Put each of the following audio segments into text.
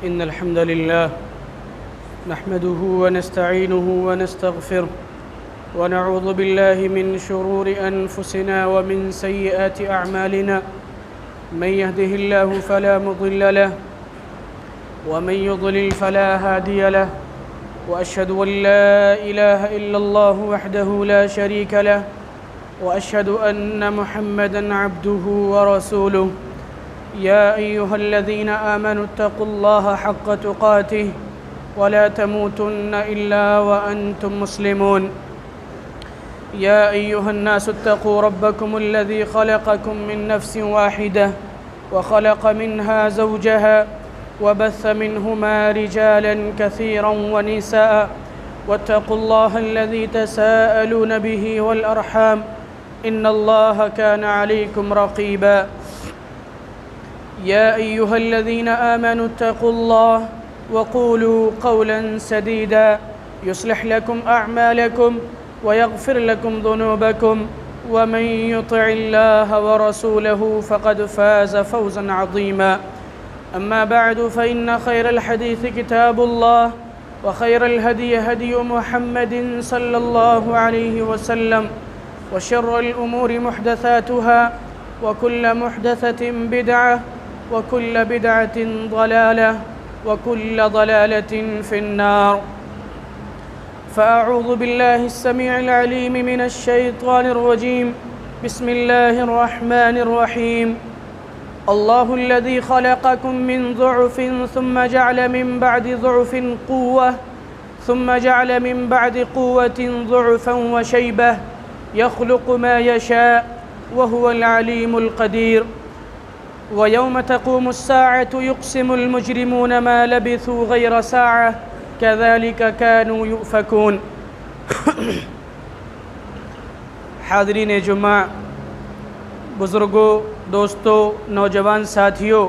إن الحمد لله نحمده ونستعينه ونستغفره ونعوذ بالله من شرور أنفسنا ومن سيئات أعمالنا من يهده الله فلا مضل له ومن يضلل فلا هادي له وأشهد أن لا إله إلا الله وحده لا شريك له وأشهد أن محمدًا عبده ورسوله يا أيها الذين آمنوا اتقوا الله حق تقاته ولا تموتن إلا وأنتم مسلمون يا أيها الناس اتقوا ربكم الذي خلقكم من نفس واحدة وخلق منها زوجها وبث منهما رجالا كثيرا ونساء واتقوا الله الذي تساءلون به والأرحام إن الله كان عليكم رقيبا يا أيها الذين آمنوا اتقوا الله وقولوا قولا سديدا يصلح لكم أعمالكم ويغفر لكم ذنوبكم ومن يطع الله ورسوله فقد فاز فوزا عظيما أما بعد فإن خير الحديث كتاب الله وخير الهدي هدي محمد صلى الله عليه وسلم وشر الأمور محدثاتها وكل محدثة بدعة وكل بدعة ضلالة وكل ضلالة في النار فأعوذ بالله السميع العليم من الشيطان الرجيم بسم الله الرحمن الرحيم الله الذي خلقكم من ضعف ثم جعل من بعد ضعف قوة ثم جعل من بعد قوة ضعفا وشيبة يخلق ما يشاء وهو العليم القدير ويوم تقوم الساعة يقسم المجرمون ما لبثوا غير ساعة كذلك كانوا يؤفكون حاضرین جمعہ، بزرگوں، دوستوں، نوجوان ساتھیوں،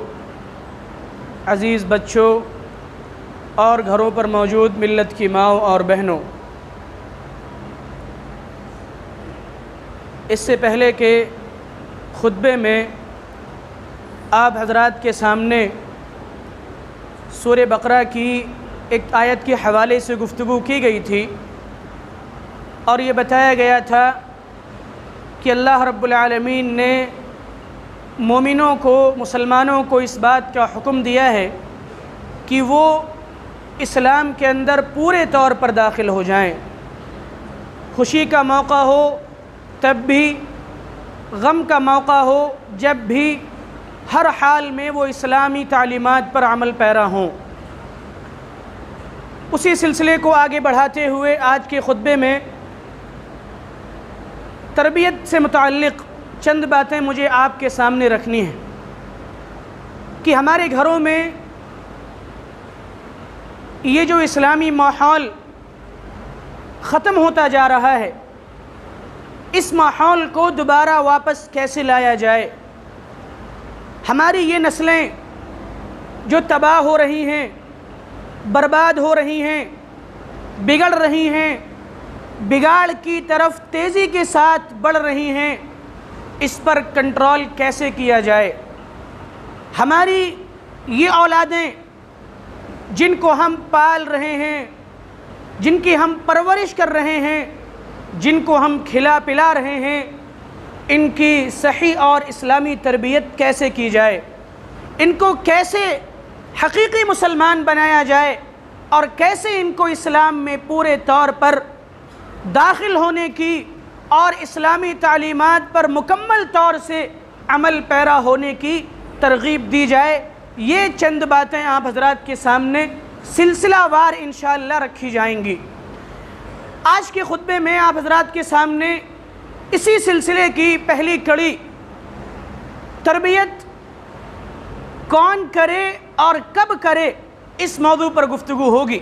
عزیز بچوں اور گھروں پر موجود ملت کی ماؤں اور بہنوں، اس سے پہلے کہ خطبے میں آپ حضرات کے سامنے سورہ بقرہ کی ایک آیت کے حوالے سے گفتگو کی گئی تھی اور یہ بتایا گیا تھا کہ اللہ رب العالمین نے مومنوں کو، مسلمانوں کو اس بات کا حکم دیا ہے کہ وہ اسلام کے اندر پورے طور پر داخل ہو جائیں، خوشی کا موقع ہو تب بھی، غم کا موقع ہو جب بھی، ہر حال میں وہ اسلامی تعلیمات پر عمل پیرا ہوں۔ اسی سلسلے کو آگے بڑھاتے ہوئے آج کے خطبے میں تربیت سے متعلق چند باتیں مجھے آپ کے سامنے رکھنی ہیں کہ ہمارے گھروں میں یہ جو اسلامی ماحول ختم ہوتا جا رہا ہے، اس ماحول کو دوبارہ واپس کیسے لایا جائے؟ ہماری یہ نسلیں جو تباہ ہو رہی ہیں، برباد ہو رہی ہیں، بگڑ رہی ہیں، بگاڑ کی طرف تیزی کے ساتھ بڑھ رہی ہیں، اس پر کنٹرول کیسے کیا جائے؟ ہماری یہ اولادیں جن کو ہم پال رہے ہیں، جن کی ہم پرورش کر رہے ہیں، جن کو ہم کھلا پلا رہے ہیں، ان کی صحیح اور اسلامی تربیت کیسے کی جائے؟ ان کو کیسے حقیقی مسلمان بنایا جائے اور کیسے ان کو اسلام میں پورے طور پر داخل ہونے کی اور اسلامی تعلیمات پر مکمل طور سے عمل پیرا ہونے کی ترغیب دی جائے؟ یہ چند باتیں آپ حضرات کے سامنے سلسلہ وار انشاءاللہ رکھی جائیں گی۔ آج کے خطبے میں آپ حضرات کے سامنے اسی سلسلے کی پہلی کڑی، تربیت کون کرے اور کب کرے، اس موضوع پر گفتگو ہوگی۔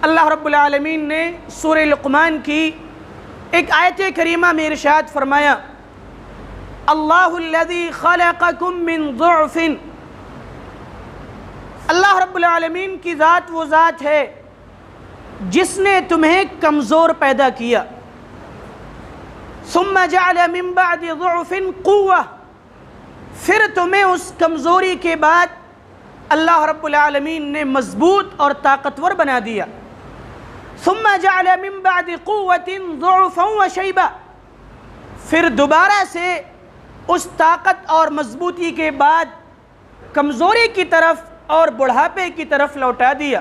اللہ رب العالمین نے سورہ لقمان کی ایک آیت کریمہ میں ارشاد فرمایا، اللہ الذی خلقکم من ضعف، اللہ رب العالمین کی ذات وہ ذات ہے جس نے تمہیں کمزور پیدا کیا، ثم جعل من بعد ضعف قوة، پھر تمہیں اس کمزوری کے بعد اللہ رب العالمین نے مضبوط اور طاقتور بنا دیا. ثم جعل من بعد قوة ضعفا وشیبا، پھر دوبارہ سے اس طاقت اور مضبوطی کے بعد کمزوری کی طرف اور بڑھاپے کی طرف لوٹا دیا.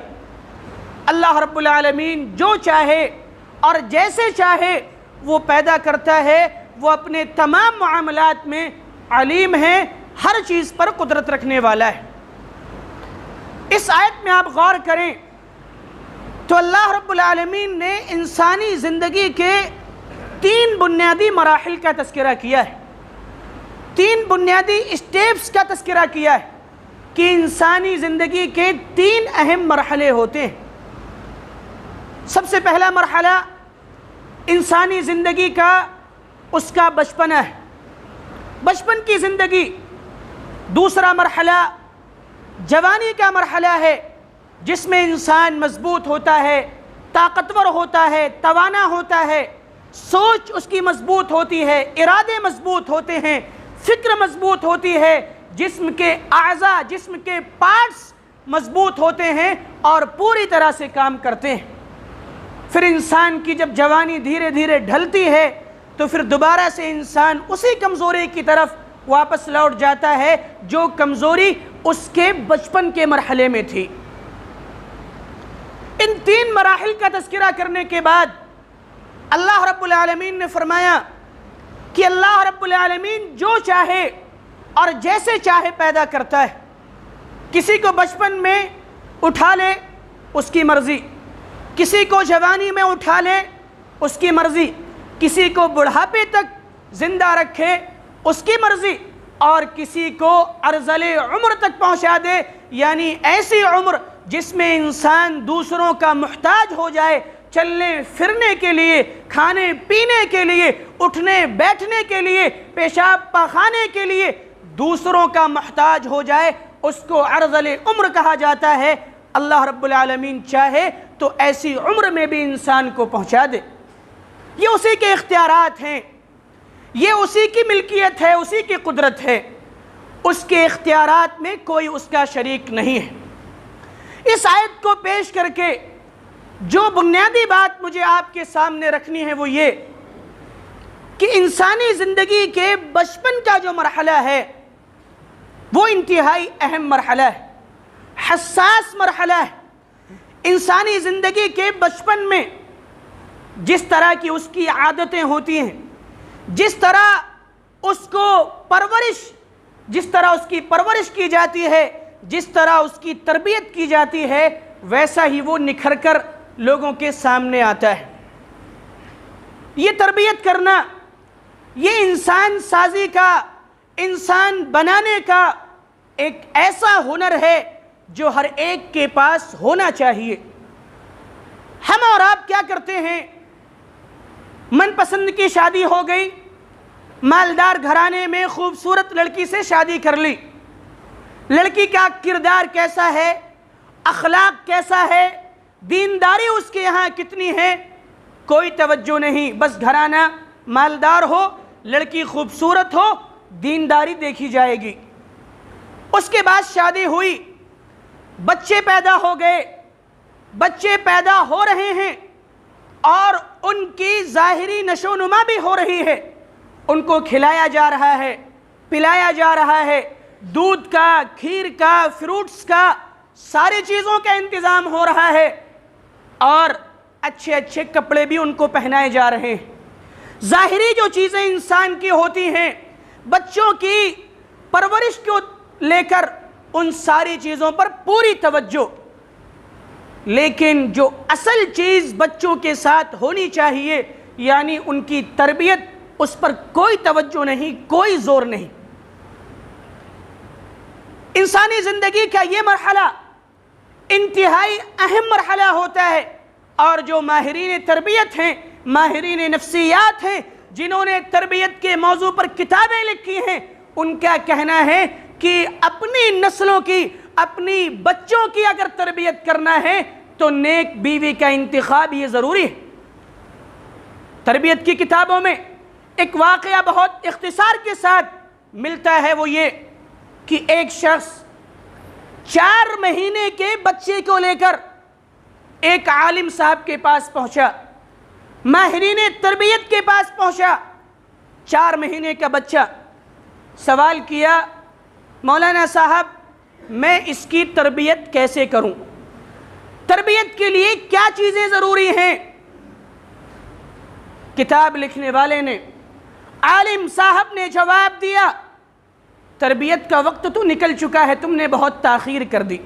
اللہ رب العالمین جو چاہے اور جیسے چاہے وہ پیدا کرتا ہے. وہ اپنے تمام معاملات میں علیم ہے، ہر چیز پر قدرت رکھنے والا ہے. اس آیت میں آپ غور کریں تو اللہ رب العالمین نے انسانی زندگی کے 3 بنیادی مراحل کا تذکرہ کیا ہے، 3 بنیادی اسٹیپس کا تذکرہ کیا ہے کہ انسانی زندگی کے 3 اہم مرحلے ہوتے ہیں. سب سے پہلا مرحلہ انسانی زندگی کا اس کا بچپنا ہے، بچپن کی زندگی. دوسرا مرحلہ جوانی کا مرحلہ ہے، جس میں انسان مضبوط ہوتا ہے، طاقتور ہوتا ہے، توانا ہوتا ہے، سوچ اس کی مضبوط ہوتی ہے، ارادے مضبوط ہوتے ہیں، فکر مضبوط ہوتی ہے، جسم کے اعضاء، جسم کے پارٹس مضبوط ہوتے ہیں اور پوری طرح سے کام کرتے ہیں. پھر انسان کی جب جوانی دھیرے دھیرے ڈھلتی ہے تو پھر دوبارہ سے انسان اسی کمزوری کی طرف واپس لوٹ جاتا ہے جو کمزوری اس کے بچپن کے مرحلے میں تھی. ان 3 مراحل کا تذکرہ کرنے کے بعد اللہ رب العالمین نے فرمایا کہ اللہ رب العالمین جو چاہے اور جیسے چاہے پیدا کرتا ہے. کسی کو بچپن میں اٹھا لے اس کی مرضی، کسی کو جوانی میں اٹھا لے اس کی مرضی، کسی کو بڑھاپے تک زندہ رکھے اس کی مرضی، اور کسی کو ارذل عمر تک پہنچا دے، یعنی ایسی عمر جس میں انسان دوسروں کا محتاج ہو جائے، چلنے پھرنے کے لیے، کھانے پینے کے لیے، اٹھنے بیٹھنے کے لیے، پیشاب پاخانے کے لیے دوسروں کا محتاج ہو جائے، اس کو ارذل عمر کہا جاتا ہے. اللہ رب العالمین چاہے تو ایسی عمر میں بھی انسان کو پہنچا دے. یہ اسی کے اختیارات ہیں، یہ اسی کی ملکیت ہے، اسی کی قدرت ہے. اس کے اختیارات میں کوئی اس کا شریک نہیں ہے. اس آیت کو پیش کر کے جو بنیادی بات مجھے آپ کے سامنے رکھنی ہے وہ یہ کہ انسانی زندگی کے بچپن کا جو مرحلہ ہے وہ انتہائی اہم مرحلہ ہے، حساس مرحلہ ہے. انسانی زندگی کے بچپن میں جس طرح کی اس کی عادتیں ہوتی ہیں، جس طرح اس کی پرورش کی جاتی ہے، جس طرح اس کی تربیت کی جاتی ہے، ویسا ہی وہ نکھر کر لوگوں کے سامنے آتا ہے. یہ تربیت کرنا، یہ انسان سازی کا، انسان بنانے کا ایک ایسا ہنر ہے جو ہر ایک کے پاس ہونا چاہیے. ہم اور آپ کیا کرتے ہیں؟ من پسند کی شادی ہو گئی، مالدار گھرانے میں خوبصورت لڑکی سے شادی کر لی. لڑکی کا کردار کیسا ہے، اخلاق کیسا ہے، دینداری اس کے یہاں کتنی ہے، کوئی توجہ نہیں. بس گھرانہ مالدار ہو، لڑکی خوبصورت ہو، دینداری دیکھی جائے گی. اس کے بعد شادی ہوئی، بچے پیدا ہو گئے، بچے پیدا ہو رہے ہیں اور ان کی ظاہری نشو و نما بھی ہو رہی ہے. ان کو کھلایا جا رہا ہے، پلایا جا رہا ہے، دودھ کا، کھیر کا، فروٹس کا، ساری چیزوں کا انتظام ہو رہا ہے اور اچھے اچھے کپڑے بھی ان کو پہنائے جا رہے ہیں. ظاہری جو چیزیں انسان کی ہوتی ہیں، بچوں کی پرورش کو لے کر ان ساری چیزوں پر پوری توجہ، لیکن جو اصل چیز بچوں کے ساتھ ہونی چاہیے یعنی ان کی تربیت، اس پر کوئی توجہ نہیں، کوئی زور نہیں. انسانی زندگی کا یہ مرحلہ انتہائی اہم مرحلہ ہوتا ہے اور جو ماہرین تربیت ہیں، ماہرین نفسیات ہیں، جنہوں نے تربیت کے موضوع پر کتابیں لکھی ہیں، ان کا کہنا ہے کہ اپنی نسلوں کی، اپنی بچوں کی اگر تربیت کرنا ہے تو نیک بیوی کا انتخاب یہ ضروری ہے. تربیت کی کتابوں میں ایک واقعہ بہت اختصار کے ساتھ ملتا ہے، وہ یہ کہ ایک شخص 4 مہینے کے بچے کو لے کر ایک عالم صاحب کے پاس پہنچا، ماہرین تربیت کے پاس پہنچا۔ 4 مہینے کا بچہ، سوال کیا مولانا صاحب میں اس کی تربیت کیسے کروں؟ تربیت کے لیے کیا چیزیں ضروری ہیں؟ کتاب لکھنے والے نے، عالم صاحب نے جواب دیا، تربیت کا وقت تو نکل چکا ہے، تم نے بہت تاخیر کر دی۔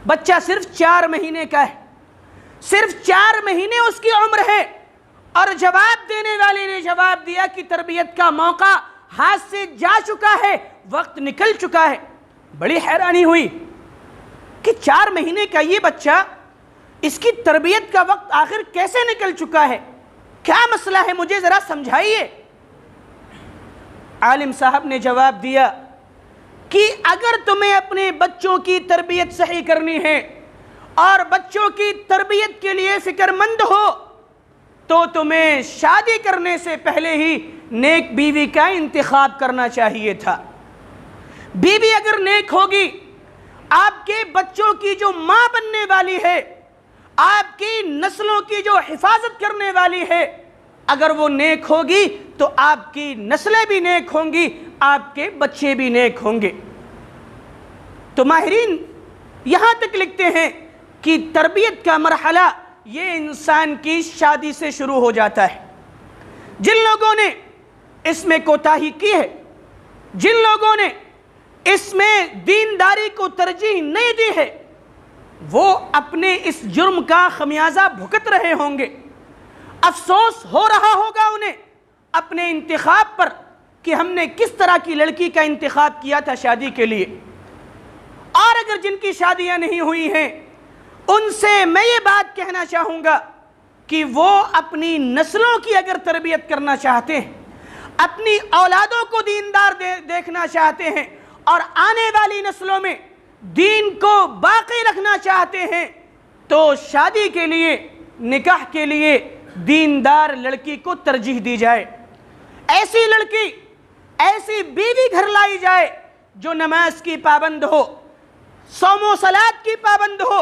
بچہ صرف 4 مہینے کا ہے، صرف 4 مہینے اس کی عمر ہے، اور جواب دینے والے نے جواب دیا کہ تربیت کا موقع ہاتھ سے جا چکا ہے، وقت نکل چکا ہے۔ بڑی حیرانی ہوئی کہ 4 مہینے کا یہ بچہ، اس کی تربیت کا وقت آخر کیسے نکل چکا ہے؟ کیا مسئلہ ہے؟ مجھے ذرا سمجھائیے۔ عالم صاحب نے جواب دیا کہ اگر تمہیں اپنے بچوں کی تربیت صحیح کرنی ہے اور بچوں کی تربیت کے لیے فکر مند ہو تو تمہیں شادی کرنے سے پہلے ہی نیک بیوی کا انتخاب کرنا چاہیے تھا۔ بیوی اگر نیک ہوگی، آپ کے بچوں کی جو ماں بننے والی ہے، آپ کی نسلوں کی جو حفاظت کرنے والی ہے، اگر وہ نیک ہوگی تو آپ کی نسلیں بھی نیک ہوں گی، آپ کے بچے بھی نیک ہوں گے۔ تو ماہرین یہاں تک لکھتے ہیں کہ تربیت کا مرحلہ یہ انسان کی شادی سے شروع ہو جاتا ہے۔ جن لوگوں نے اس میں کوتاہی کی ہے، جن لوگوں نے اس میں دینداری کو ترجیح نہیں دی ہے، وہ اپنے اس جرم کا خمیازہ بھگت رہے ہوں گے۔ افسوس ہو رہا ہوگا انہیں اپنے انتخاب پر کہ ہم نے کس طرح کی لڑکی کا انتخاب کیا تھا شادی کے لیے۔ اور اگر جن کی شادیاں نہیں ہوئی ہیں، ان سے میں یہ بات کہنا چاہوں گا کہ وہ اپنی نسلوں کی اگر تربیت کرنا چاہتے ہیں، اپنی اولادوں کو دیندار دیکھنا چاہتے ہیں اور آنے والی نسلوں میں دین کو باقی رکھنا چاہتے ہیں، تو شادی کے لیے، نکاح کے لیے دیندار لڑکی کو ترجیح دی جائے۔ ایسی لڑکی، ایسی بیوی گھر لائی جائے جو نماز کی پابند ہو، صوم و صلاۃ کی پابند ہو،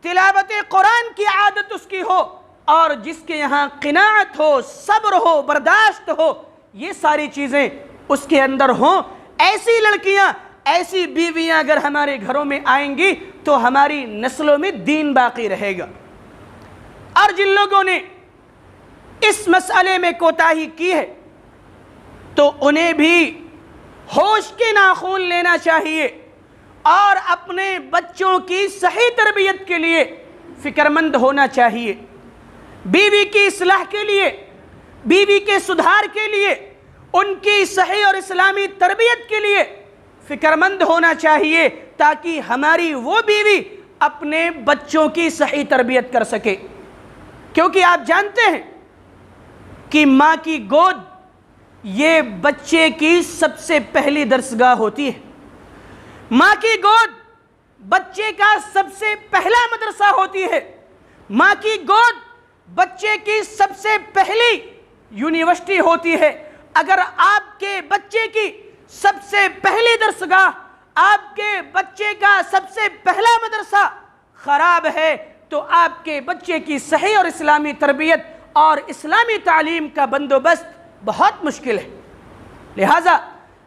تلاوت قرآن کی عادت اس کی ہو، اور جس کے یہاں قناعت ہو، صبر ہو، برداشت ہو، یہ ساری چیزیں اس کے اندر ہوں۔ ایسی لڑکیاں، ایسی بیویاں اگر ہمارے گھروں میں آئیں گی تو ہماری نسلوں میں دین باقی رہے گا۔ اور جن لوگوں نے اس مسئلے میں کوتاہی کی ہے تو انہیں بھی ہوش کے ناخن لینا چاہیے اور اپنے بچوں کی صحیح تربیت کے لیے فکر مند ہونا چاہیے۔ بیوی کی اصلاح کے لیے، بیوی کے سدھار کے لیے، ان کی صحیح اور اسلامی تربیت کے لیے فکر مند ہونا چاہیے، تاکہ ہماری وہ بیوی اپنے بچوں کی صحیح تربیت کر سکے۔ کیونکہ آپ جانتے ہیں کہ ماں کی گود یہ بچے کی سب سے پہلی درسگاہ ہوتی ہے۔ ماں کی گود بچے کا سب سے پہلا مدرسہ ہوتی ہے۔ ماں کی گود بچے کی سب سے پہلی یونیورسٹی ہوتی ہے۔ اگر آپ کے بچے کی سب سے پہلی درسگاہ، آپ کے بچے کا سب سے پہلا مدرسہ خراب ہے تو آپ کے بچے کی صحیح اور اسلامی تربیت اور اسلامی تعلیم کا بندوبست بہت مشکل ہے۔ لہٰذا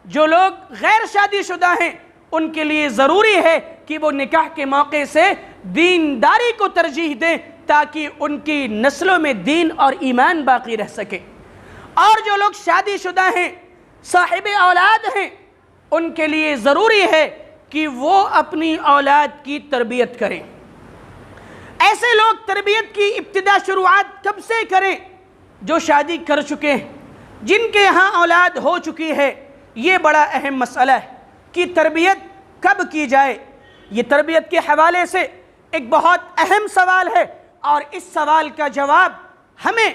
جو لوگ غیر شادی شدہ ہیں ان کے لیے ضروری ہے کہ وہ نکاح کے موقع سے دینداری کو ترجیح دیں تاکہ ان کی نسلوں میں دین اور ایمان باقی رہ سکے۔ اور جو لوگ شادی شدہ ہیں، صاحب اولاد ہیں، ان کے لیے ضروری ہے کہ وہ اپنی اولاد کی تربیت کریں۔ ایسے لوگ تربیت کی ابتدا شروعات کب سے کریں؟ جو شادی کر چکے ہیں، جن کے یہاں اولاد ہو چکی ہے۔ یہ بڑا اہم مسئلہ ہے کہ تربیت کب کی جائے۔ یہ تربیت کے حوالے سے ایک بہت اہم سوال ہے، اور اس سوال کا جواب ہمیں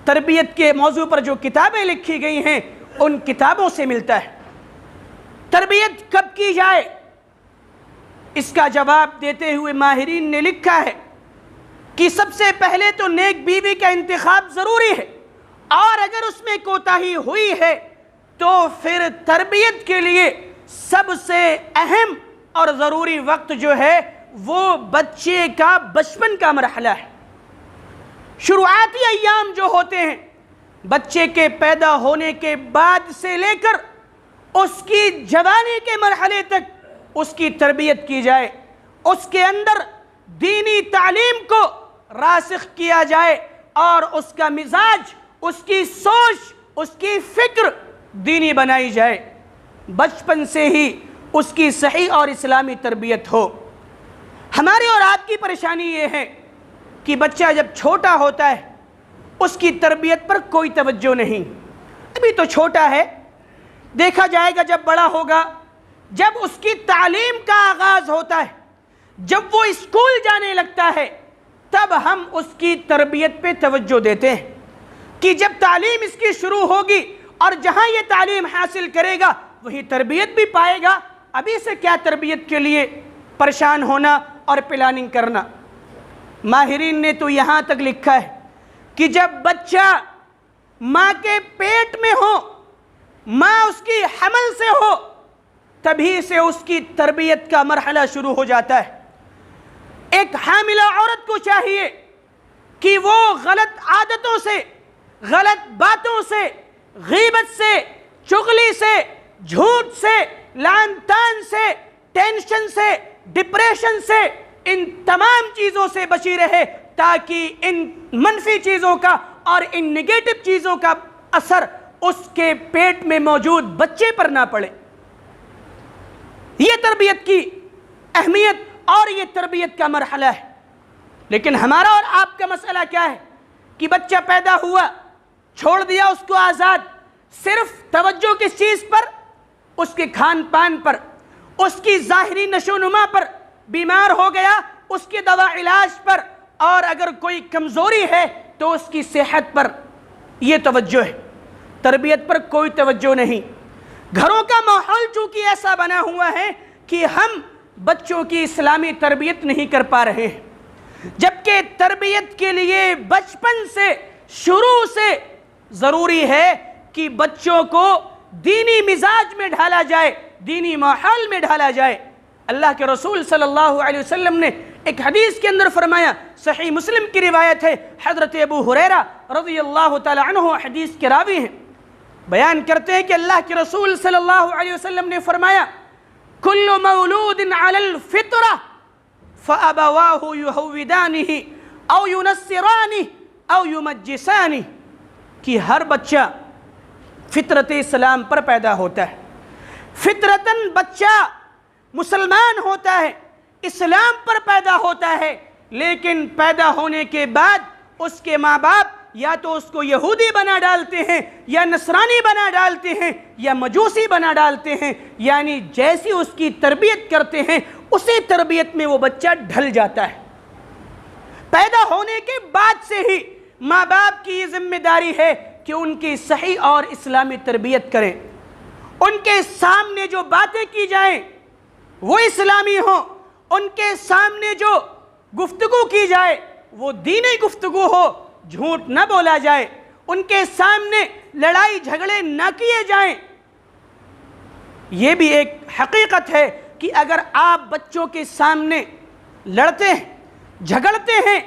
تربیت کے موضوع پر جو کتابیں لکھی گئی ہیں ان کتابوں سے ملتا ہے۔ تربیت کب کی جائے، اس کا جواب دیتے ہوئے ماہرین نے لکھا ہے کہ سب سے پہلے تو نیک بیوی کا انتخاب ضروری ہے، اور اگر اس میں کوتاہی ہوئی ہے تو پھر تربیت کے لیے سب سے اہم اور ضروری وقت جو ہے وہ بچے کا بچپن کا مرحلہ ہے۔ شروعاتی ایام جو ہوتے ہیں بچے کے پیدا ہونے کے بعد سے لے کر اس کی جوانی کے مرحلے تک اس کی تربیت کی جائے، اس کے اندر دینی تعلیم کو راسخ کیا جائے اور اس کا مزاج، اس کی سوچ، اس کی فکر دینی بنائی جائے، بچپن سے ہی اس کی صحیح اور اسلامی تربیت ہو۔ ہماری اور آپ کی پریشانی یہ ہے کہ بچہ جب چھوٹا ہوتا ہے اس کی تربیت پر کوئی توجہ نہیں، ابھی تو چھوٹا ہے، دیکھا جائے گا جب بڑا ہوگا، جب اس کی تعلیم کا آغاز ہوتا ہے، جب وہ اسکول جانے لگتا ہے، تب ہم اس کی تربیت پہ توجہ دیتے ہیں کہ جب تعلیم اس کی شروع ہوگی اور جہاں یہ تعلیم حاصل کرے گا وہی تربیت بھی پائے گا، ابھی سے کیا تربیت کے لیے پریشان ہونا اور پلاننگ کرنا۔ ماہرین نے تو یہاں تک لکھا ہے کہ جب بچہ ماں کے پیٹ میں ہو، ماں اس کی حمل سے ہو، تبھی سے اس کی تربیت کا مرحلہ شروع ہو جاتا ہے۔ ایک حاملہ عورت کو چاہیے کہ وہ غلط عادتوں سے، غلط باتوں سے، غیبت سے، چغلی سے، جھوٹ سے، لعن طعن سے، ٹینشن سے، ڈپریشن سے، ان تمام چیزوں سے بچی رہے تاکہ ان منفی چیزوں کا اور ان نگیٹو چیزوں کا اثر اس کے پیٹ میں موجود بچے پر نہ پڑے۔ یہ تربیت کی اہمیت اور یہ تربیت کا مرحلہ ہے۔ لیکن ہمارا اور آپ کا مسئلہ کیا ہے کہ بچہ پیدا ہوا، چھوڑ دیا اس کو آزاد، صرف توجہ کس چیز پر؟ اس کے کھان پان پر، اس کی ظاہری نشو و نما پر، بیمار ہو گیا اس کی دوا علاج پر، اور اگر کوئی کمزوری ہے تو اس کی صحت پر یہ توجہ ہے، تربیت پر کوئی توجہ نہیں۔ گھروں کا ماحول چونکہ ایسا بنا ہوا ہے کہ ہم بچوں کی اسلامی تربیت نہیں کر پا رہے ہیں، جبکہ تربیت کے لیے بچپن سے، شروع سے ضروری ہے کہ بچوں کو دینی مزاج میں ڈھالا جائے، دینی ماحول میں ڈھالا جائے۔ اللہ کے رسول صلی اللہ علیہ وسلم نے ایک حدیث کے اندر فرمایا، صحیح مسلم کی روایت ہے، حضرت ابو ہریرہ رضی اللہ تعالی عنہ حدیث کے راوی ہیں، بیان کرتے ہیں کہ اللہ کے رسول صلی اللہ علیہ وسلم نے فرمایا، کل مولود علی الفطرہ فابواہ یہودانہ او ینصرانہ او یمجسانہ، کہ ہر بچہ فطرت اسلام پر پیدا ہوتا ہے، فطرتاً بچہ مسلمان ہوتا ہے، اسلام پر پیدا ہوتا ہے، لیکن پیدا ہونے کے بعد اس کے ماں باپ یا تو اس کو یہودی بنا ڈالتے ہیں، یا نصرانی بنا ڈالتے ہیں، یا مجوسی بنا ڈالتے ہیں، یعنی جیسی اس کی تربیت کرتے ہیں اسی تربیت میں وہ بچہ ڈھل جاتا ہے۔ پیدا ہونے کے بعد سے ہی ماں باپ کی یہ ذمہ داری ہے کہ ان کی صحیح اور اسلامی تربیت کریں، ان کے سامنے جو باتیں کی جائیں وہ اسلامی ہوں، ان کے سامنے جو گفتگو کی جائے وہ دینی گفتگو ہو، جھوٹ نہ بولا جائے، ان کے سامنے لڑائی جھگڑے نہ کیے جائیں۔ یہ بھی ایک حقیقت ہے کہ اگر آپ بچوں کے سامنے لڑتے ہیں، جھگڑتے ہیں،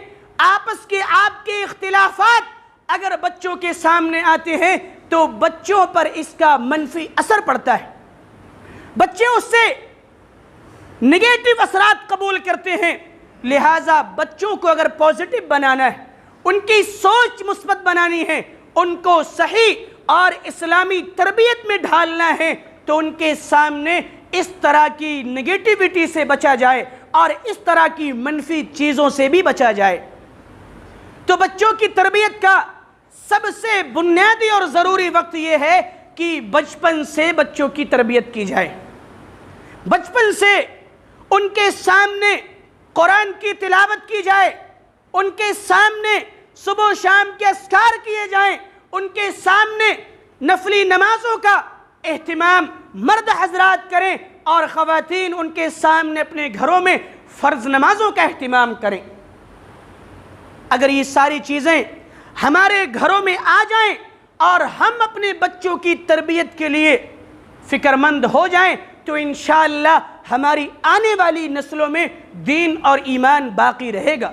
آپس کے آپ کے اختلافات اگر بچوں کے سامنے آتے ہیں تو بچوں پر اس کا منفی اثر پڑتا ہے، بچے اس سے نگیٹو اثرات قبول کرتے ہیں۔ لہٰذا بچوں کو اگر پازیٹو بنانا ہے، ان کی سوچ مثبت بنانی ہے، ان کو صحیح اور اسلامی تربیت میں ڈھالنا ہے، تو ان کے سامنے اس طرح کی نگیٹیوٹی سے بچا جائے اور اس طرح کی منفی چیزوں سے بھی بچا جائے۔ تو بچوں کی تربیت کا سب سے بنیادی اور ضروری وقت یہ ہے کہ بچپن سے بچوں کی تربیت کی جائے، بچپن سے ان کے سامنے قرآن کی تلاوت کی جائے، ان کے سامنے صبح و شام کے اذکار کیے جائیں، ان کے سامنے نفلی نمازوں کا اہتمام مرد حضرات کریں اور خواتین ان کے سامنے اپنے گھروں میں فرض نمازوں کا اہتمام کریں۔ اگر یہ ساری چیزیں ہمارے گھروں میں آ جائیں اور ہم اپنے بچوں کی تربیت کے لیے فکر مند ہو جائیں تو انشاءاللہ ہماری آنے والی نسلوں میں دین اور ایمان باقی رہے گا۔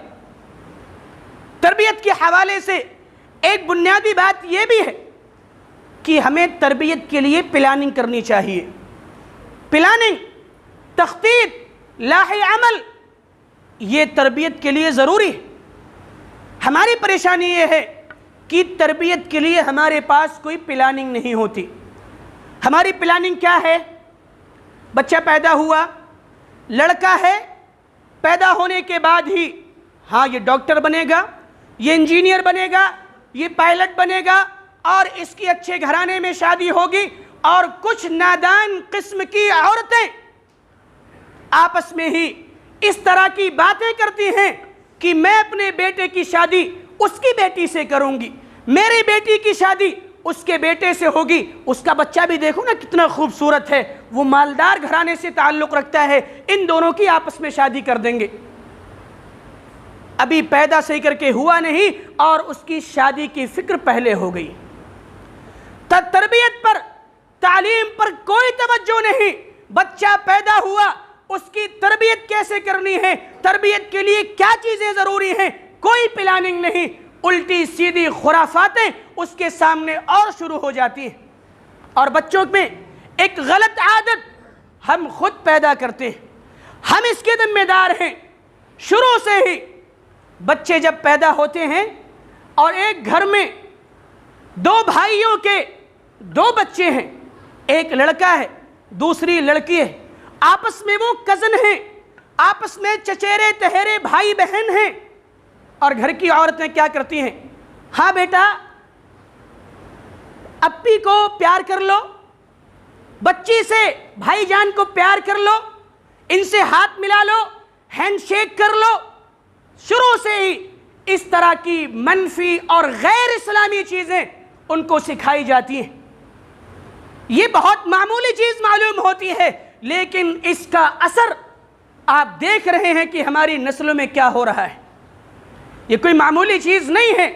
تربیت کے حوالے سے ایک بنیادی بات یہ بھی ہے کہ ہمیں تربیت کے لیے پلاننگ کرنی چاہیے۔ پلاننگ، تخطیط، لاحِ عمل، یہ تربیت کے لیے ضروری ہے۔ ہماری پریشانی یہ ہے کہ تربیت کے لیے ہمارے پاس کوئی پلاننگ نہیں ہوتی۔ ہماری پلاننگ کیا ہے؟ بچہ پیدا ہوا، لڑکا ہے، پیدا ہونے کے بعد ہی ہاں یہ ڈاکٹر بنے گا، یہ انجینئر بنے گا، یہ پائلٹ بنے گا، اور اس کی اچھے گھرانے میں شادی ہوگی، اور کچھ نادان قسم کی عورتیں آپس میں ہی اس طرح کی باتیں کرتی ہیں کہ میں اپنے بیٹے کی شادی اس کی بیٹی سے کروں گی، میری بیٹی کی شادی اس کے بیٹے سے ہوگی، اس کا بچہ بھی دیکھو نا کتنا خوبصورت ہے، وہ مالدار گھرانے سے تعلق رکھتا ہے، ان دونوں کی آپس میں شادی کر دیں گے۔ ابھی پیدا صحیح کر کے ہوا نہیں اور اس کی شادی کی فکر پہلے ہو گئی۔ تربیت پر، تعلیم پر کوئی توجہ نہیں۔ بچہ پیدا ہوا، اس کی تربیت کیسے کرنی ہے، تربیت کے لیے کیا چیزیں ضروری ہیں، کوئی پلاننگ نہیں۔ الٹی سیدھی خرافاتیں اس کے سامنے اور شروع ہو جاتی ہیں۔ اور بچوں میں ایک غلط عادت ہم خود پیدا کرتے ہیں، ہم اس کے ذمہ دار ہیں۔ شروع سے ہی بچے جب پیدا ہوتے ہیں اور ایک گھر میں دو بھائیوں کے دو بچے ہیں، ایک لڑکا ہے دوسری لڑکی ہے، آپس میں وہ کزن ہیں، آپس میں چچیرے تہرے بھائی بہن ہیں، اور گھر کی عورتیں کیا کرتی ہیں؟ ہاں بیٹا اپی کو پیار کر لو، بچی سے بھائی جان کو پیار کر لو، ان سے ہاتھ ملا لو، ہینڈ شیک کر لو۔ شروع سے ہی اس طرح کی منفی اور غیر اسلامی چیزیں ان کو سکھائی جاتی ہیں۔ یہ بہت معمولی چیز معلوم ہوتی ہے، لیکن اس کا اثر آپ دیکھ رہے ہیں کہ ہماری نسلوں میں کیا ہو رہا ہے۔ یہ کوئی معمولی چیز نہیں ہے،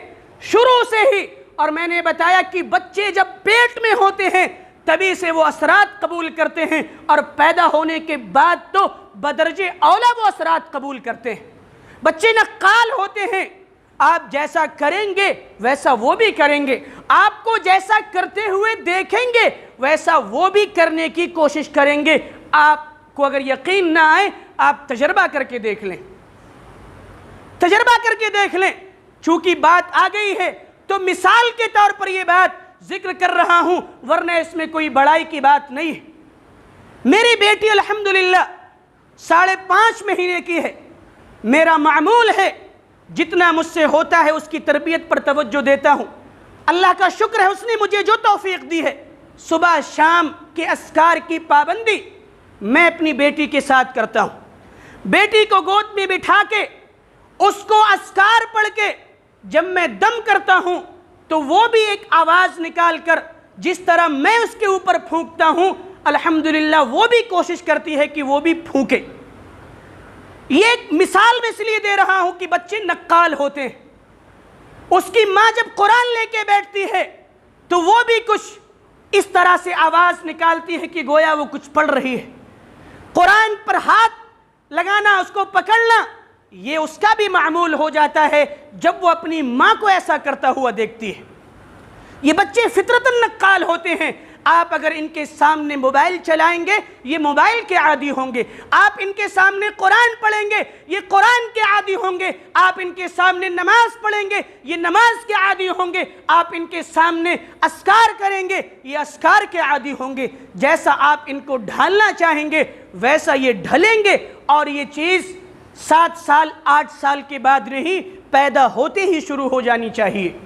شروع سے ہی۔ اور میں نے بتایا کہ بچے جب پیٹ میں ہوتے ہیں تبھی سے وہ اثرات قبول کرتے ہیں، اور پیدا ہونے کے بعد تو بدرجہ اولا وہ اثرات قبول کرتے ہیں۔ بچے نقال ہوتے ہیں، آپ جیسا کریں گے ویسا وہ بھی کریں گے، آپ کو جیسا کرتے ہوئے دیکھیں گے ویسا وہ بھی کرنے کی کوشش کریں گے۔ آپ کو اگر یقین نہ آئے آپ تجربہ کر کے دیکھ لیں، تجربہ کر کے دیکھ لیں۔ چونکہ بات آ گئی ہے تو مثال کے طور پر یہ بات ذکر کر رہا ہوں، ورنہ اس میں کوئی بڑائی کی بات نہیں ہے۔ میری بیٹی الحمدللہ 5.5 مہینے کی ہے۔ میرا معمول ہے جتنا مجھ سے ہوتا ہے اس کی تربیت پر توجہ دیتا ہوں۔ اللہ کا شکر ہے اس نے مجھے جو توفیق دی ہے، صبح شام کے اذکار کی پابندی میں اپنی بیٹی کے ساتھ کرتا ہوں۔ بیٹی کو گود میں بٹھا کے اس کو اذکار پڑھ کے جب میں دم کرتا ہوں تو وہ بھی ایک آواز نکال کر جس طرح میں اس کے اوپر پھونکتا ہوں، الحمدللہ وہ بھی کوشش کرتی ہے کہ وہ بھی پھونکے۔ یہ ایک مثال میں اس لیے دے رہا ہوں کہ بچے نقال ہوتے ہیں۔ اس کی ماں جب قرآن لے کے بیٹھتی ہے تو وہ بھی کچھ اس طرح سے آواز نکالتی ہے کہ گویا وہ کچھ پڑھ رہی ہے۔ قرآن پر ہاتھ لگانا، اس کو پکڑنا، یہ اس کا بھی معمول ہو جاتا ہے جب وہ اپنی ماں کو ایسا کرتا ہوا دیکھتی ہے۔ یہ بچے فطرتاً نقال ہوتے ہیں۔ آپ اگر ان کے سامنے موبائل چلائیں گے یہ موبائل کے عادی ہوں گے، آپ ان کے سامنے قرآن پڑھیں گے یہ قرآن کے عادی ہوں گے، آپ ان کے سامنے نماز پڑھیں گے یہ نماز کے عادی ہوں گے، آپ ان کے سامنے اذکار کریں گے یہ اذکار کے عادی ہوں گے۔ جیسا آپ ان کو ڈھالنا چاہیں گے ویسا یہ ڈھلیں گے، اور یہ چیز 7 سال 8 سال کے بعد نہیں، پیدا ہوتے ہی شروع ہو جانی چاہیے،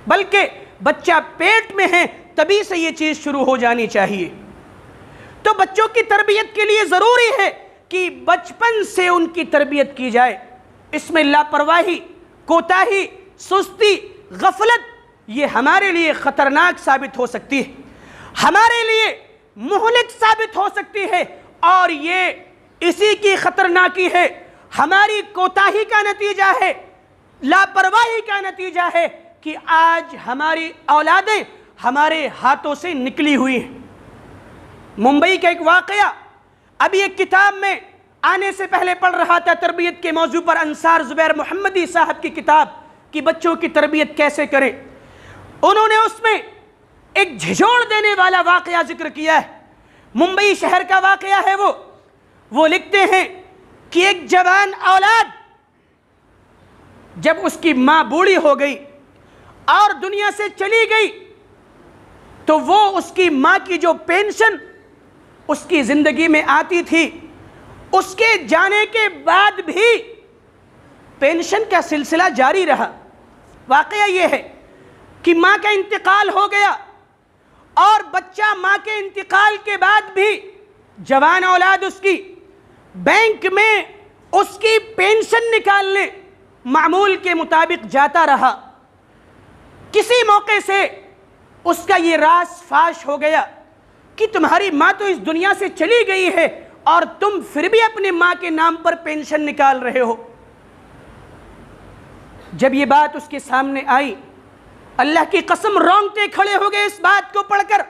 بلکہ بچہ پیٹ میں ہے تبھی سے یہ چیز شروع ہو جانی چاہیے۔ تو بچوں کی تربیت کے لیے ضروری ہے کہ بچپن سے ان کی تربیت کی جائے۔ اس میں لاپرواہی، کوتاہی، سستی، غفلت یہ ہمارے لیے خطرناک ثابت ہو سکتی ہے، ہمارے لیے مہلک ثابت ہو سکتی ہے، اور یہ اسی کی خطرناکی ہے، ہماری کوتاہی کا نتیجہ ہے، لاپرواہی کا نتیجہ ہے کہ آج ہماری اولادیں ہمارے ہاتھوں سے نکلی ہوئی ہیں۔ ممبئی کا ایک واقعہ ابھی ایک کتاب میں آنے سے پہلے پڑھ رہا تھا، تربیت کے موضوع پر انصار زبیر محمدی صاحب کی کتاب کہ بچوں کی تربیت کیسے کریں۔ انہوں نے اس میں ایک جھجوڑ دینے والا واقعہ ذکر کیا ہے، ممبئی شہر کا واقعہ ہے وہ لکھتے ہیں کہ ایک جوان اولاد جب اس کی ماں بوڑھی ہو گئی اور دنیا سے چلی گئی تو وہ اس کی ماں کی جو پینشن اس کی زندگی میں آتی تھی، اس کے جانے کے بعد بھی پینشن کا سلسلہ جاری رہا۔ واقعہ یہ ہے کہ ماں کا انتقال ہو گیا اور بچہ ماں کے انتقال کے بعد بھی جوان اولاد اس کی بینک میں اس کی پینشن نکالنے معمول کے مطابق جاتا رہا۔ کسی موقع سے اس کا یہ راز فاش ہو گیا کہ تمہاری ماں تو اس دنیا سے چلی گئی ہے اور تم پھر بھی اپنے ماں کے نام پر پینشن نکال رہے ہو۔ جب یہ بات اس کے سامنے آئی، اللہ کی قسم رونگٹے کھڑے ہو گئے اس بات کو پڑھ کر۔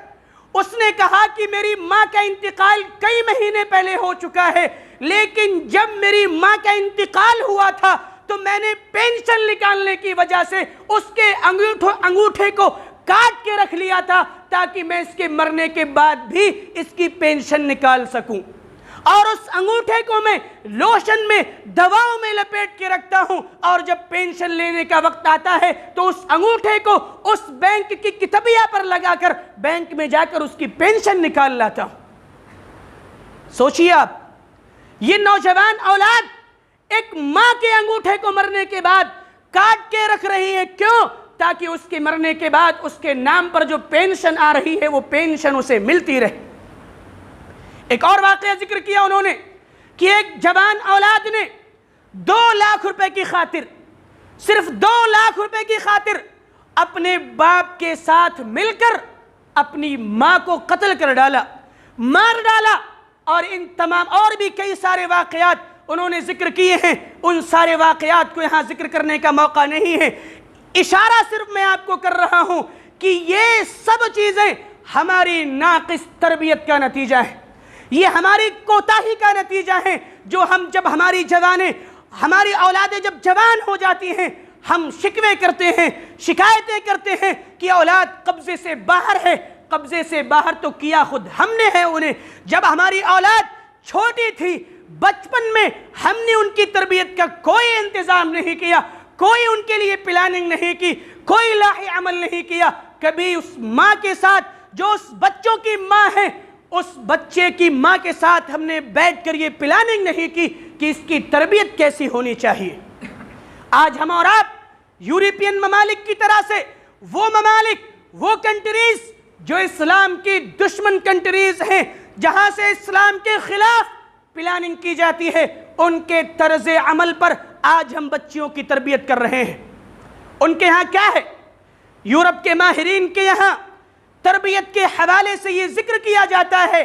اس نے کہا کہ میری ماں کا انتقال کئی مہینے پہلے ہو چکا ہے، لیکن جب میری ماں کا انتقال ہوا تھا تو میں نے پینشن نکالنے کی وجہ سے اس کے انگوٹھے کو کاٹ کے رکھ لیا تھا تاکہ میں اس کے مرنے کے بعد بھی اس کی پینشن نکال سکوں، اور اس انگوٹھے کو میں لوشن میں دواؤں میں لپیٹ کے رکھتا ہوں، اور جب پینشن لینے کا وقت آتا ہے تو اس انگوٹھے کو اس بینک کی کتبیہ پر لگا کر بینک میں جا کر اس کی پینشن نکال لاتا ہوں۔ سوچئے آپ، یہ نوجوان اولاد ایک ماں کے انگوٹھے کو مرنے کے بعد کاٹ کے رکھ رہی ہے، کیوں؟ تاکہ اس کے مرنے کے بعد اس کے نام پر جو پینشن آ رہی ہے وہ پینشن اسے ملتی رہے۔ ایک اور واقعہ ذکر کیا انہوں نے کہ ایک جوان اولاد نے 2 لاکھ روپے کی خاطر، صرف 2 لاکھ روپے کی خاطر اپنے باپ کے ساتھ مل کر اپنی ماں کو قتل کر ڈالا، مار ڈالا، اور ان تمام اور بھی کئی سارے واقعات انہوں نے ذکر کیے ہیں۔ ان سارے واقعات کو یہاں ذکر کرنے کا موقع نہیں ہے، اشارہ صرف میں آپ کو کر رہا ہوں کہ یہ سب چیزیں ہماری ناقص تربیت کا نتیجہ ہے، یہ ہماری کوتاہی کا نتیجہ ہے، جو جب ہماری اولادیں جب جوان ہو جاتی ہیں ہم شکوے کرتے ہیں، شکایتیں کرتے ہیں کہ اولاد قبضے سے باہر ہے۔ قبضے سے باہر تو کیا خود ہم نے ہے انہیں۔ جب ہماری اولاد چھوٹی تھی، بچپن میں ہم نے ان کی تربیت کا کوئی انتظام نہیں کیا، کوئی ان کے لیے پلاننگ نہیں کی، کوئی لاحی عمل نہیں کیا۔ کبھی اس ماں کے ساتھ جو اس بچوں کی ماں ہے، اس بچے کی ماں کے ساتھ ہم نے بیٹھ کر یہ پلاننگ نہیں کی کہ اس کی تربیت کیسی ہونی چاہیے۔ آج ہم اور آپ یورپین ممالک کی طرح سے وہ ممالک، وہ کنٹریز جو اسلام کی دشمن کنٹریز ہیں، جہاں سے اسلام کے خلاف پلاننگ کی جاتی ہے، ان کے طرز عمل پر آج ہم بچیوں کی تربیت کر رہے ہیں۔ ان کے ہاں کیا ہے؟ یورپ کے ماہرین کے یہاں تربیت کے حوالے سے یہ ذکر کیا جاتا ہے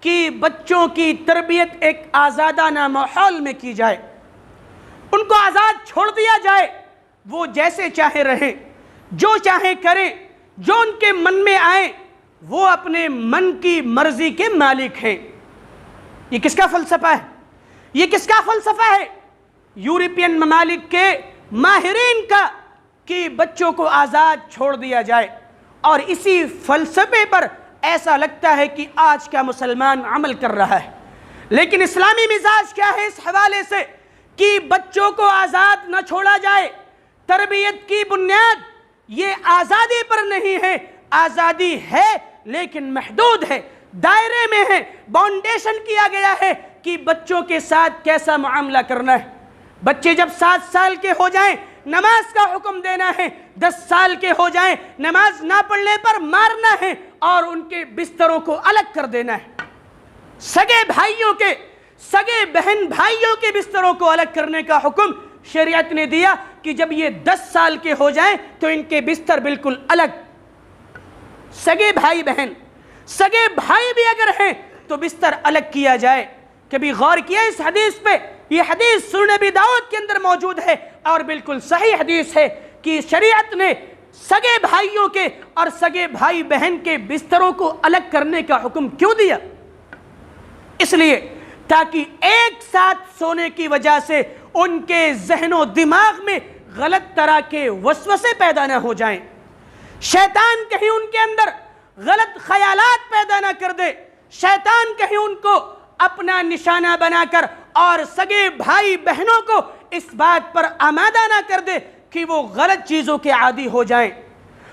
کہ بچوں کی تربیت ایک آزادانہ ماحول میں کی جائے، ان کو آزاد چھوڑ دیا جائے، وہ جیسے چاہے رہیں، جو چاہیں کریں، جو ان کے من میں آئیں، وہ اپنے من کی مرضی کے مالک ہیں۔ یہ کس کا فلسفہ ہے؟ یہ کس کا فلسفہ ہے؟ یورپین ممالک کے ماہرین کا، کہ بچوں کو آزاد چھوڑ دیا جائے، اور اسی فلسفے پر ایسا لگتا ہے کہ آج کا مسلمان عمل کر رہا ہے۔ لیکن اسلامی مزاج کیا ہے اس حوالے سے کہ بچوں کو آزاد نہ چھوڑا جائے؟ تربیت کی بنیاد یہ آزادی پر نہیں ہے، آزادی ہے لیکن محدود ہے، دائرے میں ہے، باؤنڈیشن کیا گیا ہے کہ بچوں کے ساتھ کیسا معاملہ کرنا ہے۔ بچے جب 7 سال کے ہو جائیں نماز کا حکم دینا ہے، 10 سال کے ہو جائیں نماز نہ پڑھنے پر مارنا ہے، اور ان کے بستروں کو الگ کر دینا ہے۔ سگے بہن بھائیوں کے بستروں کو الگ کرنے کا حکم شریعت نے دیا کہ جب یہ 10 سال کے ہو جائیں تو ان کے بستر بالکل الگ۔ سگے بھائی بھی اگر ہیں تو بستر الگ کیا جائے۔ کبھی غور کیا اس حدیث پہ؟ یہ حدیث سنن ابی داؤد کے اندر موجود ہے اور بالکل صحیح حدیث ہے کہ شریعت نے سگے بھائیوں کے اور سگے بھائی بہن کے بستروں کو الگ کرنے کا حکم کیوں دیا؟ اس لیے تاکہ ایک ساتھ سونے کی وجہ سے ان کے ذہن و دماغ میں غلط طرح کے وسوسے پیدا نہ ہو جائیں، شیطان کہیں ان کے اندر غلط خیالات پیدا نہ کر دے، شیطان کہیں ان کو اپنا نشانہ بنا کر اور سگے بھائی بہنوں کو اس بات پر آمادہ نہ کر دے کہ وہ غلط چیزوں کے عادی ہو جائیں۔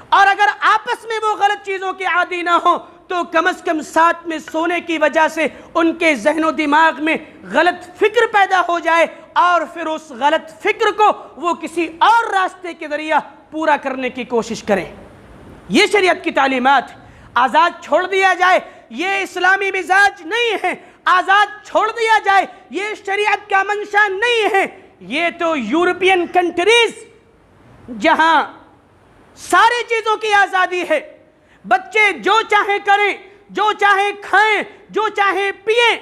اور اگر آپس میں وہ غلط چیزوں کے عادی نہ ہوں تو کم از کم ساتھ میں سونے کی وجہ سے ان کے ذہن و دماغ میں غلط فکر پیدا ہو جائے اور پھر اس غلط فکر کو وہ کسی اور راستے کے ذریعہ پورا کرنے کی کوشش کریں۔ یہ شریعت کی تعلیمات، آزاد چھوڑ دیا جائے، یہ اسلامی مزاج نہیں ہے، آزاد چھوڑ دیا جائے، یہ شریعت کا منشا نہیں ہے۔ یہ تو یورپین کنٹریز جہاں ساری چیزوں کی آزادی ہے، بچے جو چاہیں کریں، جو چاہیں کھائیں، جو چاہیں پئیں،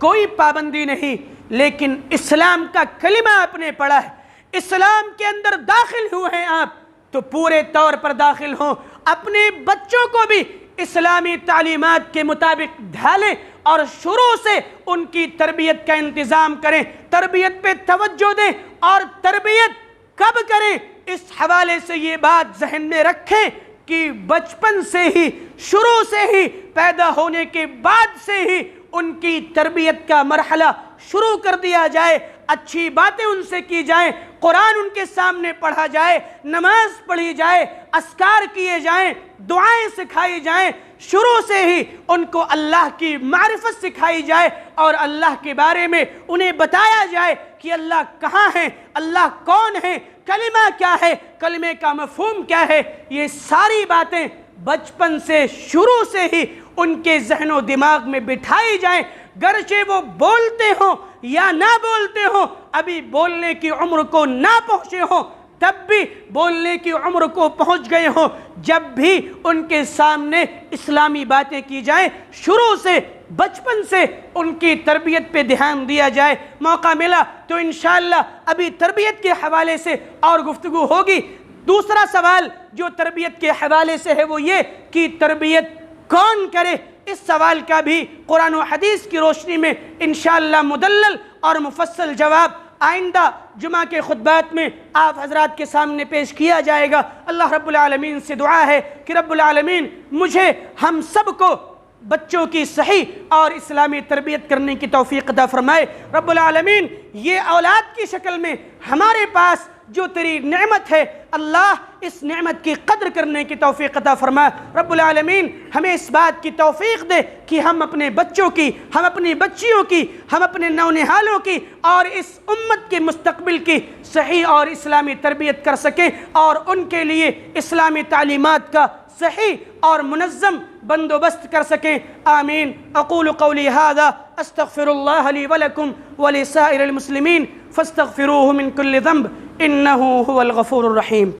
کوئی پابندی نہیں، لیکن اسلام کا کلمہ آپ نے پڑھا ہے، اسلام کے اندر داخل ہوئے ہیں آپ تو پورے طور پر داخل ہوں، اپنے بچوں کو بھی اسلامی تعلیمات کے مطابق ڈھالیں اور شروع سے ان کی تربیت کا انتظام کریں، تربیت پہ توجہ دیں۔ اور تربیت کب کریں؟ اس حوالے سے یہ بات ذہن میں رکھیں کہ بچپن سے ہی، شروع سے ہی، پیدا ہونے کے بعد سے ہی ان کی تربیت کا مرحلہ شروع کر دیا جائے، اچھی باتیں ان سے کی جائیں، قرآن ان کے سامنے پڑھا جائے، نماز پڑھی جائے، اذکار کیے جائیں، دعائیں سکھائی جائیں، شروع سے ہی ان کو اللہ کی معرفت سکھائی جائے اور اللہ کے بارے میں انہیں بتایا جائے کہ اللہ کہاں ہے، اللہ کون ہے، کلمہ کیا ہے، کلمے کا مفہوم کیا ہے۔ یہ ساری باتیں بچپن سے، شروع سے ہی ان کے ذہن و دماغ میں بٹھائی جائیں، گرچہ وہ بولتے ہوں یا نہ بولتے ہوں، ابھی بولنے کی عمر کو نہ پہنچے ہوں، تب بھی بولنے کی عمر کو پہنچ گئے ہوں، جب بھی ان کے سامنے اسلامی باتیں کی جائیں، شروع سے، بچپن سے ان کی تربیت پہ دھیان دیا جائے۔ موقع ملا تو انشاءاللہ ابھی تربیت کے حوالے سے اور گفتگو ہوگی۔ دوسرا سوال جو تربیت کے حوالے سے ہے وہ یہ کہ تربیت کون کرے؟ اس سوال کا بھی قرآن و حدیث کی روشنی میں انشاءاللہ مدلل اور مفصل جواب آئندہ جمعہ کے خطبات میں آپ حضرات کے سامنے پیش کیا جائے گا۔ اللہ رب العالمین سے دعا ہے کہ رب العالمین مجھے، ہم سب کو بچوں کی صحیح اور اسلامی تربیت کرنے کی توفیق عطا فرمائے۔ رب العالمین یہ اولاد کی شکل میں ہمارے پاس جو تیری نعمت ہے، اللہ اس نعمت کی قدر کرنے کی توفیق عطا فرما۔ رب العالمین ہمیں اس بات کی توفیق دے کہ ہم اپنے بچوں کی، ہم اپنی بچیوں کی، ہم اپنے نونہالوں کی اور اس امت کے مستقبل کی صحیح اور اسلامی تربیت کر سکیں اور ان کے لیے اسلامی تعلیمات کا صحیح اور منظم بندوبست کر سکیں۔ آمین۔ اقول قولی ھذا استغفر اللہ لی ولکم ولسائر المسلمین فاستغفروہ من کل ذنب انہ هو الغفور الرحیم۔